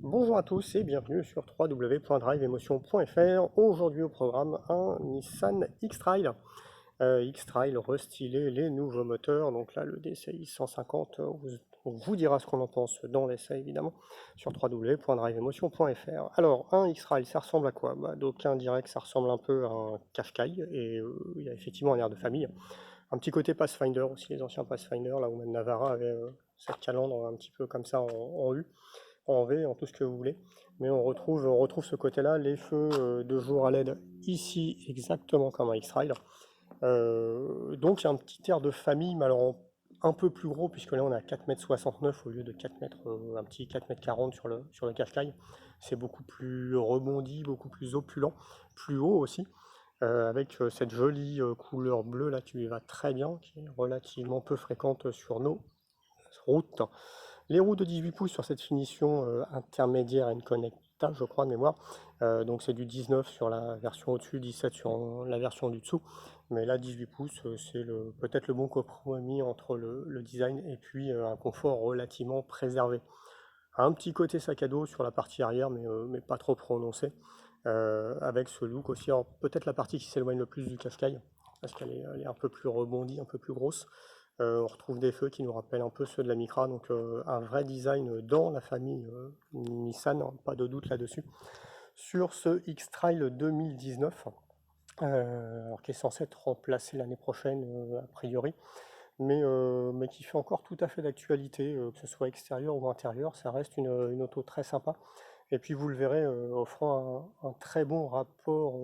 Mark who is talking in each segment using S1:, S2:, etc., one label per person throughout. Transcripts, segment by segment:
S1: Bonjour à tous et bienvenue sur www.driveemotion.fr. Aujourd'hui au programme un Nissan X-Trail. X-Trail restylé, les nouveaux moteurs. Donc là le DCI 150, on vous dira ce qu'on en pense dans l'essai évidemment sur www.driveemotion.fr. Alors un X-Trail ça ressemble à quoi? D'aucuns diraient que ça ressemble un peu à un Qashqai et il y a effectivement un air de famille. Un petit côté Pathfinder aussi, les anciens Pathfinder, là où même Navara avait cette calandre un petit peu comme ça en U, en V, en tout ce que vous voulez. Mais on retrouve ce côté-là, les feux de jour à LED ici, exactement comme un X-Trail. Donc il y a un petit air de famille, mais alors un peu plus gros, puisque là on est à 4,69 m au lieu de 4 mètres, un petit 4,40 m sur le Qashqai. C'est beaucoup plus rebondi, beaucoup plus opulent, plus haut aussi, avec cette jolie couleur bleue là qui lui va très bien, qui est relativement peu fréquente sur nos routes. Les roues de 18 pouces sur cette finition intermédiaire and connecta, je crois de mémoire. Donc c'est du 19 sur la version au-dessus, 17 sur la version du dessous. Mais là 18 pouces, c'est peut-être le bon compromis entre le design et puis un confort relativement préservé. Un petit côté sac à dos sur la partie arrière, mais pas trop prononcé. Avec ce look aussi, alors peut-être la partie qui s'éloigne le plus du Qashqai, parce qu'elle est un peu plus rebondie, un peu plus grosse. On retrouve des feux qui nous rappellent un peu ceux de la Micra, donc un vrai design dans la famille Nissan, hein, pas de doute là-dessus. Sur ce X-Trail 2019, alors qui est censé être remplacé l'année prochaine a priori, mais qui fait encore tout à fait d'actualité, que ce soit extérieur ou intérieur, ça reste une auto très sympa. Et puis vous le verrez, offrant un très bon rapport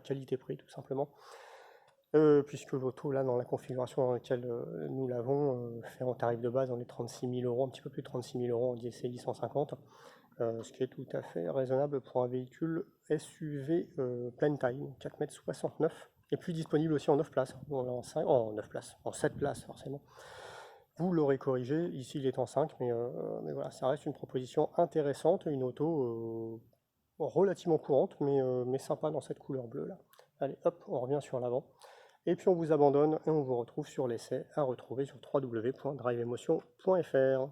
S1: qualité-prix tout simplement. Puisque l'auto, là, dans la configuration dans laquelle nous l'avons, fait en tarif de base dans les 36 000 euros, un petit peu plus de 36 000 euros en DCI 150, ce qui est tout à fait raisonnable pour un véhicule SUV pleine taille, 4,69 m, et puis disponible aussi en 9 places, en 9 places, en 7 places forcément. Vous l'aurez corrigé, ici il est en 5, mais voilà, ça reste une proposition intéressante, une auto relativement courante, mais sympa dans cette couleur bleue là. Allez, hop, on revient sur l'avant. Et puis on vous abandonne et on vous retrouve sur l'essai à retrouver sur www.driveemotion.fr.